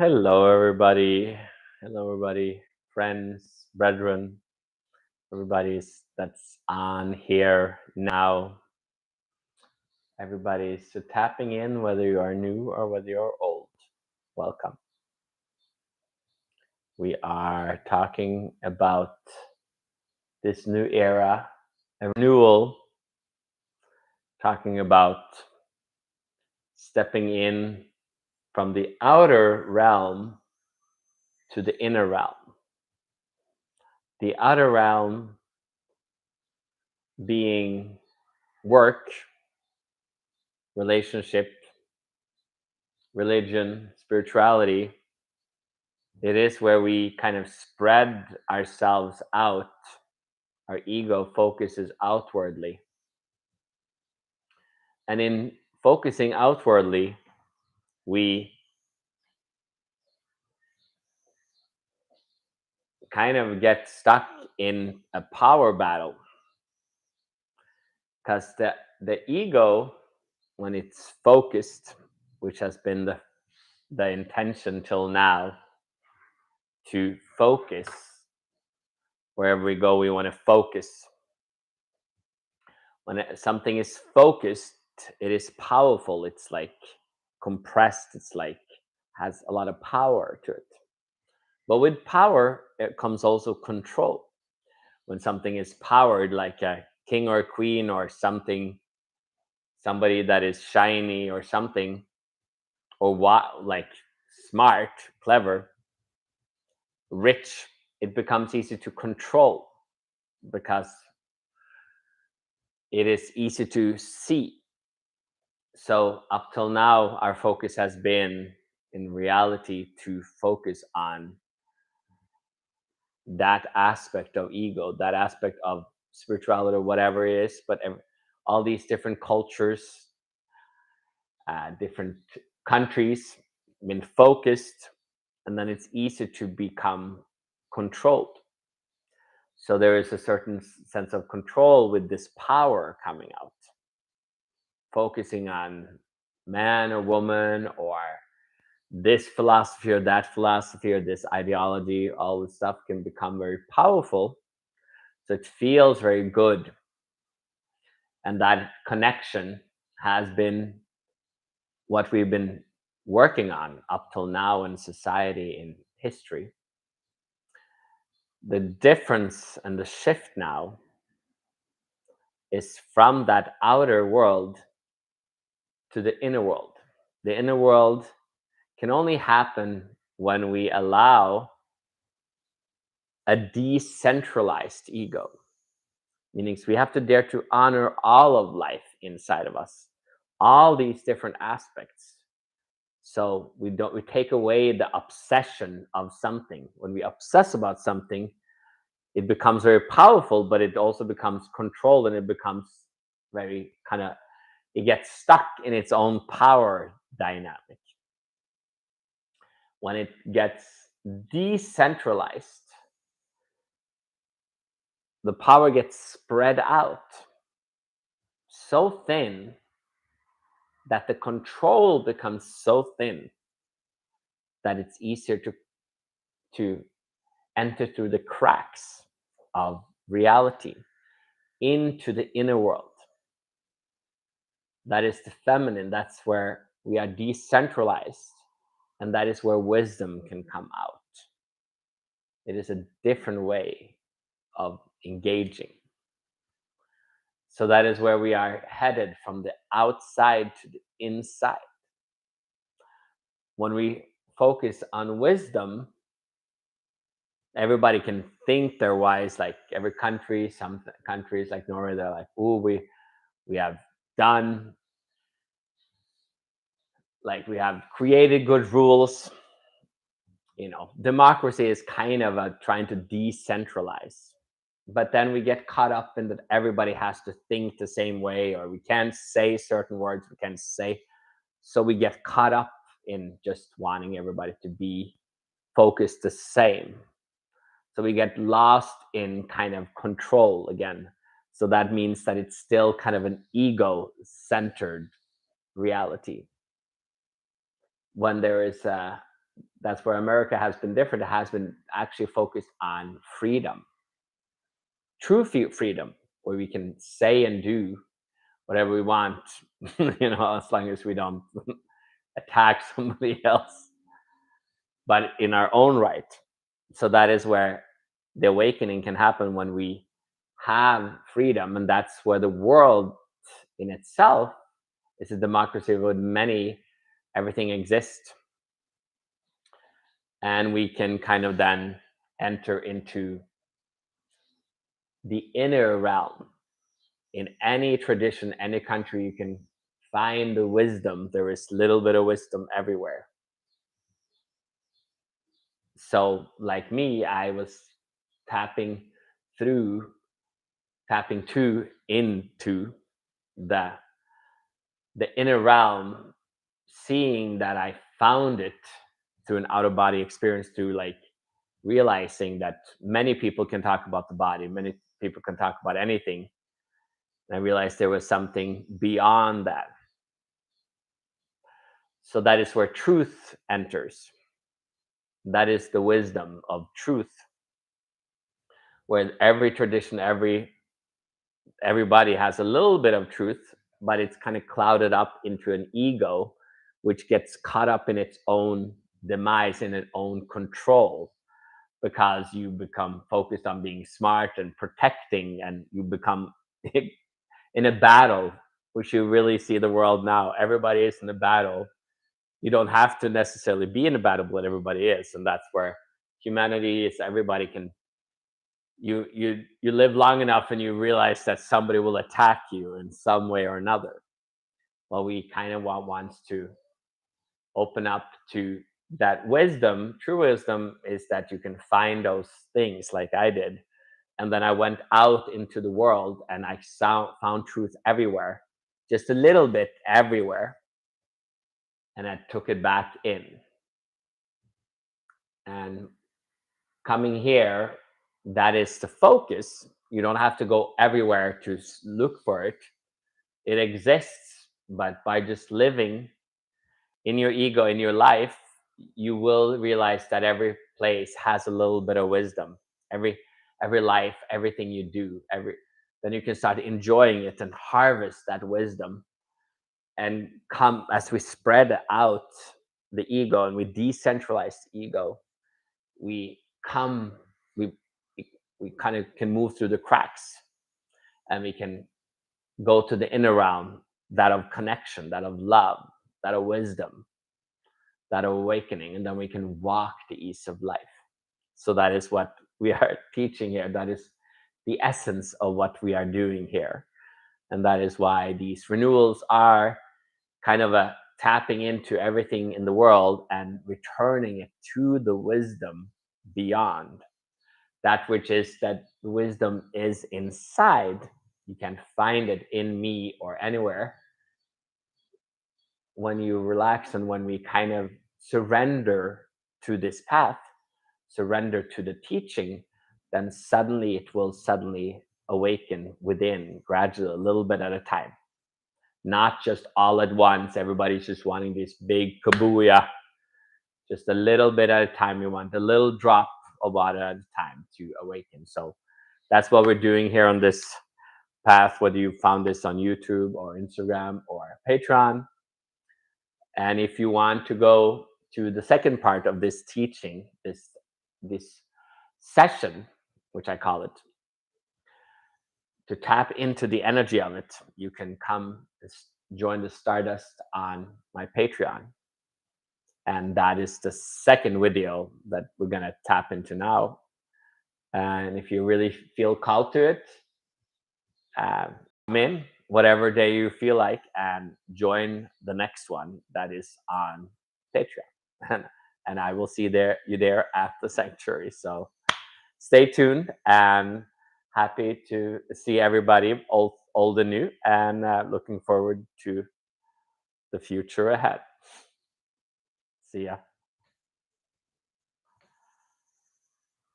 Hello, everybody. Hello, everybody. Friends, brethren, everybody's that's on here now. Everybody's tapping in, whether you are new or whether you're old. Welcome. We are talking about this new era, a renewal, talking about stepping in from the outer realm to the inner realm. The outer realm being work, relationship, religion, spirituality. It is where we kind of spread ourselves out. Our ego focuses outwardly. And in focusing outwardly, we kind of get stuck in a power battle. Because the ego, when it's focused, which has been the intention till now, to focus wherever we go, we want to focus. When something is focused, it is powerful. It's like compressed. It's like has a lot of power to it. But with power, it comes also control. When something is powered, like a king or a queen or something, somebody that is shiny or something, or what, like smart, clever, rich, it becomes easy to control because it is easy to see. So up till now, our focus has been in reality to focus on that aspect of ego, that aspect of spirituality, or whatever it is. But all these different cultures, different countries, been focused, and then it's easy to become controlled. So there is a certain sense of control with this power coming out, focusing on man or woman or this philosophy or that philosophy or this ideology. All this stuff can become very powerful. So it feels very good. And that connection has been what we've been working on up till now in society, in history. The difference and the shift now is from that outer world to the inner world. The inner world can only happen when we allow a decentralized ego. Meaning we have to dare to honor all of life inside of us, all these different aspects. So we take away the obsession of something. When we obsess about something, it becomes very powerful, but it also becomes controlled, and it becomes very kind of, it gets stuck in its own power dynamic. When it gets decentralized, the power gets spread out so thin that the control becomes so thin that it's easier to enter through the cracks of reality into the inner world. That is the feminine. That's where we are decentralized, and that is where wisdom can come out. It is a different way of engaging. So that is where we are headed, from the outside to the inside. When we focus on wisdom, everybody can think they're wise. Like every country, some countries like Norway, they're like, "Oh, we have done, like we have created good rules." Democracy is kind of trying to decentralize. But then we get caught up in that everybody has to think the same way, or we can't say certain words, we can't say. So we get caught up in just wanting everybody to be focused the same. So we get lost in kind of control again. So that means that it's still kind of an ego-centered reality. When there is that's where America has been different. It has been actually focused on freedom, true freedom, where we can say and do whatever we want, as long as we don't attack somebody else, but in our own right. So that is where the awakening can happen, when we have freedom. And that's where the world in itself is a democracy with many, everything exists. And we can kind of then enter into the inner realm. In any tradition, any country, you can find the wisdom. There is little bit of wisdom everywhere. So like me, I was tapping through, tapping to into the inner realm, seeing that I found it through an out of body experience, through like realizing that many people can talk about the body, many people can talk about anything. And I realized there was something beyond that. So that is where truth enters. That is the wisdom of truth, where every tradition, everybody has a little bit of truth, but it's kind of clouded up into an ego, which gets caught up in its own demise, in its own control, because you become focused on being smart and protecting, and you become in a battle, which you really see the world now. Everybody is in a battle. You don't have to necessarily be in a battle, but everybody is. And that's where humanity is. Everybody can, you live long enough and you realize that somebody will attack you in some way or another. Well, we kind of wants to open up to that wisdom. True wisdom is that you can find those things like I did. And then I went out into the world and I found truth everywhere, just a little bit everywhere. And I took it back in. And coming here, that is the focus. You don't have to go everywhere to look for it. It exists, but by just living in your ego, in your life, you will realize that every place has a little bit of wisdom. Every life, everything you do, then you can start enjoying it and harvest that wisdom. And come, as we spread out the ego and we decentralize the ego, we come, we we kind of can move through the cracks, and we can go to the inner realm, that of connection, that of love, that of wisdom, that awakening, and then we can walk the ease of life. So that is what we are teaching here. That is the essence of what we are doing here. And that is why these renewals are kind of a tapping into everything in the world and returning it to the wisdom beyond. That which is that wisdom is inside. You can find it in me or anywhere. When you relax and when we kind of surrender to this path, surrender to the teaching, then suddenly it will suddenly awaken within, gradually, a little bit at a time. Not just all at once. Everybody's just wanting this big kabuya. Just a little bit at a time. You want a little drop of water at a time to awaken. So that's what we're doing here on this path, whether you found this on YouTube or Instagram or Patreon. And if you want to go to the second part of this teaching, this session, which I call it, to tap into the energy of it, you can come join the Stardust on my Patreon. And that is the second video that we're going to tap into now. And if you really feel called to it, come in whatever day you feel like and join the next one that is on Patreon. And I will see you there at the sanctuary. So stay tuned, and happy to see everybody, old and new, and looking forward to the future ahead. See ya.